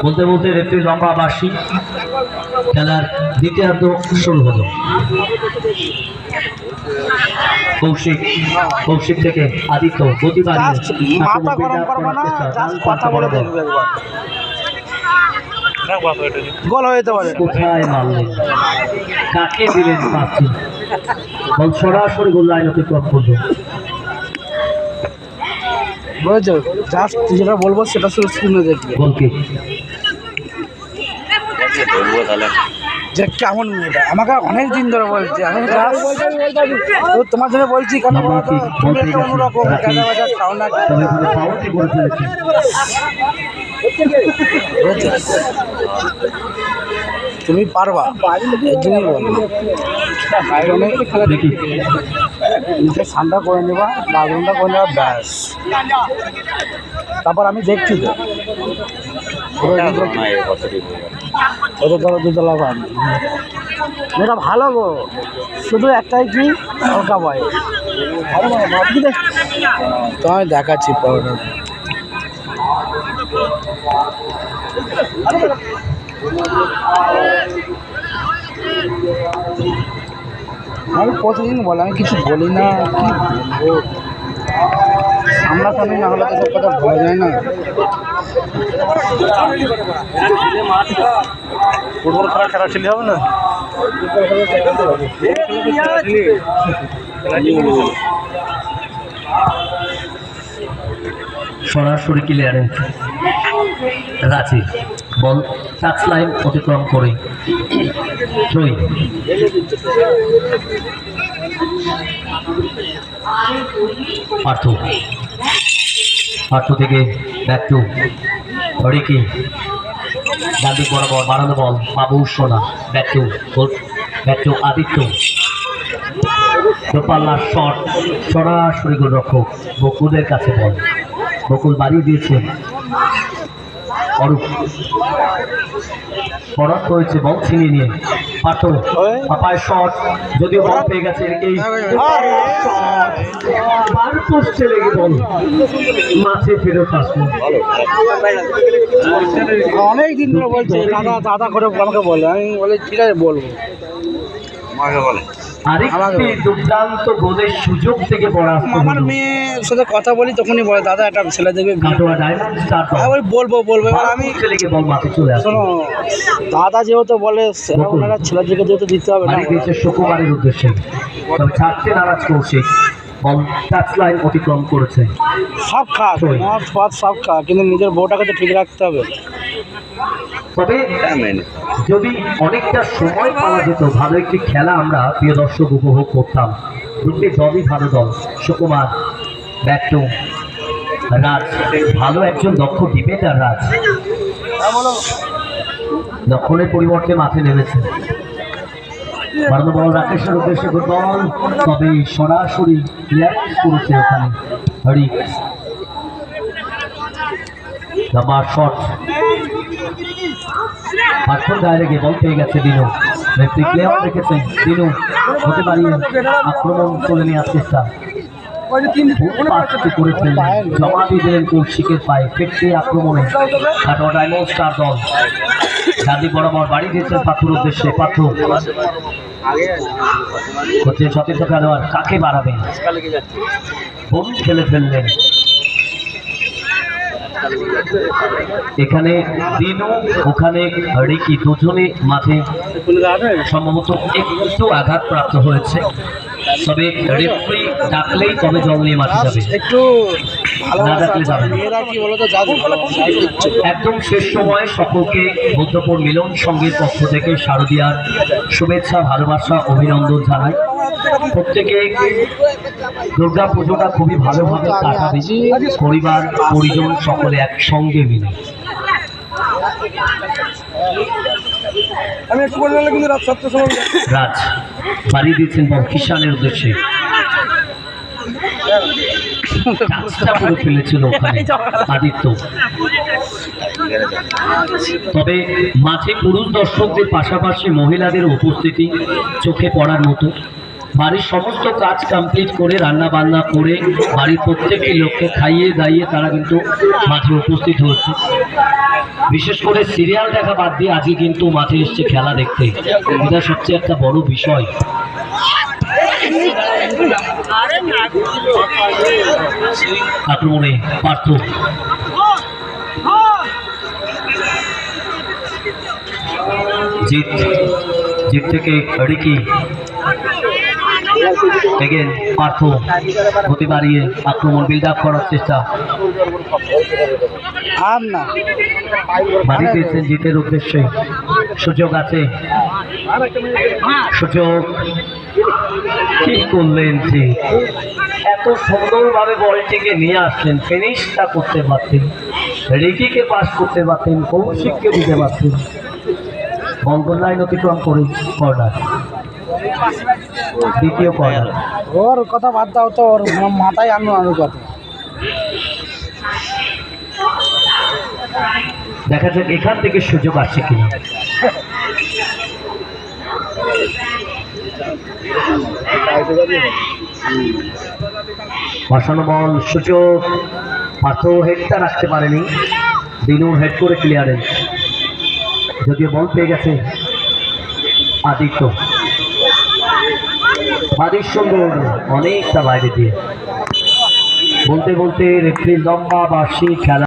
বলতে বলতে একটি লম্বা বাঁশি খেলার দ্বিতীয়ার্ধ শুরু হলো। কৌশিক থেকে আদিত্য গতি বাড়িয়ে মাথা গরম করবো না, কথা বলে দেখবে গোল হয়ে যেতে পারে। কোথায় মারলেন, কাকে দিলেন পাচ্ছি, বল সরাসরি গোল লাইন অতিক্রম করলো। বুঝেছো, জাস্ট যেটা বলবো সেটা শুধু শুনে দেখবে। বলকে যে কেমন মেয়েটা আমাকে অনেক দিন ধরে বলছে, আমি তোমার জন্য বলছি কেন অন্যরকম খাও না। তুমি পারবা এর জন্যই বলো, নিজে ঠান্ডা করে নেবা, বাথরুমটা করে নেবা, ব্যাস। তারপর আমি দেখছি তো ওদের ধরো দুতলা পাবো, এটা ভালো গো, শুধু একটাই কি হালকা বয়। তোমায় দেখাচ্ছি পরোটা। আমি প্রতিদিন বলে আমি কিছু বলি না, কি বলবো, সামনাসামনি না হলে তো সব কথা বলা যায় না। ফুটবল খেলা ছিল হবে না, সরাসরি ক্লিয়ারেন্স রাঁচি, বল টাচ লাইন অতিক্রম করে জয়ী। পার্থ থেকে ব্যাক টু রিকি, ডান দিক বরাবর বাড়ানো বল বাবু সোনা, ব্যাক টু আদিত্য, দোপাল্লার শট সরাসরি গোলরক্ষক বকুলের কাছে বল, বকুল বাড়িয়ে দিয়েছে, অরূপ পরাস্ত হয়েছে, বল ছিনিয়ে নিয়ে পার্থ পাপায় শট, যদিও বল পেয়ে গেছে এই পোস্টে লেগে বল মাঠে ফেরত আসবে। অনেক দিন ধরে বলছে দাদা দাদা করে আমাকে বলে, আমি বলে ঠিক আছে বলবো, আমাকে বলে আরেকটি দুর্দান্ত গোলের সুযোগ থেকে পরাস্ত। আমার মেয়ের সাথে কথা বলি তখনই বলে দাদা একটা ছেলে দেখবে বলবো আমি বল মাঠে চলে আসে। শোনো দাদা যেহেতু বলে ওনারা ছেলেদেরকে যেহেতু দিতে হবে না, সুকুমারের উদ্দেশ্যে ছাড়তে নারাজ কৌশিক, বল টাচ লাইন অতিক্রম করেছে। সব খা সব খা, কিন্তু নিজের বউটাকে তো ঠিক রাখতে হবে। তবে যদি অনেকটা সময় পাওয়া যেত, ভালো একটি খেলা আমরা প্রিয় দর্শক উপভোগ করতাম। দুটি দলই ভালো দল, সুকুমার ব্যাক টু রাজ, ভালো একজন দক্ষ ডিফেন্ডার রাজ, দক্ষিণের পরিবর্তে মাঠে নেমেছে। বাড়ানো বল রাকেশের উদ্দেশ্যে বল, তবে সরাসরি ক্লিয়ারেন্স করেছে ওখানে হরি, লম্বা শট পার্থর গায়ে লেগে বল পেয়ে গেছে দিনু, প্লেয়ার রেখেছেন দিনু, হতে পারিয়ে আক্রমণ করে নেওয়ার চেষ্টা করে ফেললেন, জমা দিয়ে দিলেন কৌশিকের পায়ে, ফেটতে আক্রমণে খাটোয়া ডায়মন্ড স্টার দল গান্ধী বরাবর বাড়ি দিয়েছেন পাথর উদ্দেশ্যে। পাথর হচ্ছেন সতীর্থ খেলোয়াড়, কাকে বাড়াবেন, বল খেলে ফেললেন। এখানে দিনু ওখানে রিকি, দুজনে মাঠে সম্ভবত একটু আঘাতপ্রাপ্ত হয়েছে, তবে রেফারি ডাকলেই তবে জল নিয়ে মাঠে যাবে, একটু না ডাকলে যাবে না। একদম শেষ সময়ে সকলকে বুদ্ধপুর মিলন সংঘের পক্ষ থেকে শারদীয়ার শুভেচ্ছা ভালোবাসা অভিনন্দন জানাই। প্রত্যেকে দুর্গা পুজোটা খুবই ভালোভাবে কাটাবে, পরিবার পরিজন সকলে একসঙ্গে মিলে। আমি একটু বললাম কিন্তু রাত 7টার সময় রাজ বাড়ি দিয়েছেন বল কিষানের উদ্দেশ্যে, পুরো ফেলেছিল ওখানে আদিত্য। তবে মাঠে পুরুষ দর্শকদের পাশাপাশি মহিলাদের উপস্থিতি চোখে পড়ার মতো, বাড়ির সমস্ত কাজ কমপ্লিট করে রান্না বান্না করে বাড়ির প্রত্যেকটি লোককে খাইয়ে দাইয়ে তারা কিন্তু মাঠে উপস্থিত হচ্ছে। বিশেষ করে সিরিয়াল দেখা বাদ দিয়ে আজকে কিন্তু মাঠে এসছে খেলা দেখতে, এটা সবচেয়ে একটা বড় বিষয়। আক্রমণে পার্থ, জিত থেকে রিকি, এগেন পার্থ গতি বাড়িয়ে আক্রমণ বিল্ড আপ করার চেষ্টা। আর না বাড়ি পেয়েছেন জিতের উদ্দেশ্যে, সুযোগ আছে, সুযোগ কি করলেন যে এত সুন্দরভাবে বলটিকে নিয়ে আসলেন, ফিনিশটা করতে পারতেন, রিকিকে পাস করতে পারতেন, কৌশিককে দিতে পারতেন। বঙ্গল লাইন অতিক্রম করে কর্নার, দ্বিতীয় কর্নার। ওর কথা বাদ দাও তো, ওর মাথায় আনো আনো কথা। দেখা যাক এখান থেকে সুযোগ আসছে কিনা। বসানো বল, সুযোগ, পার্থ হেডটা রাখতে পারেনি, দিনুর হেড করে ক্লিয়ারেন্স, যদিও বল পেয়ে গেছে আদিত্য। সুন্দর অনেকটা বাইরে দিয়ে, বলতে বলতে রেফারি লম্বা বার্ষিক খেলা।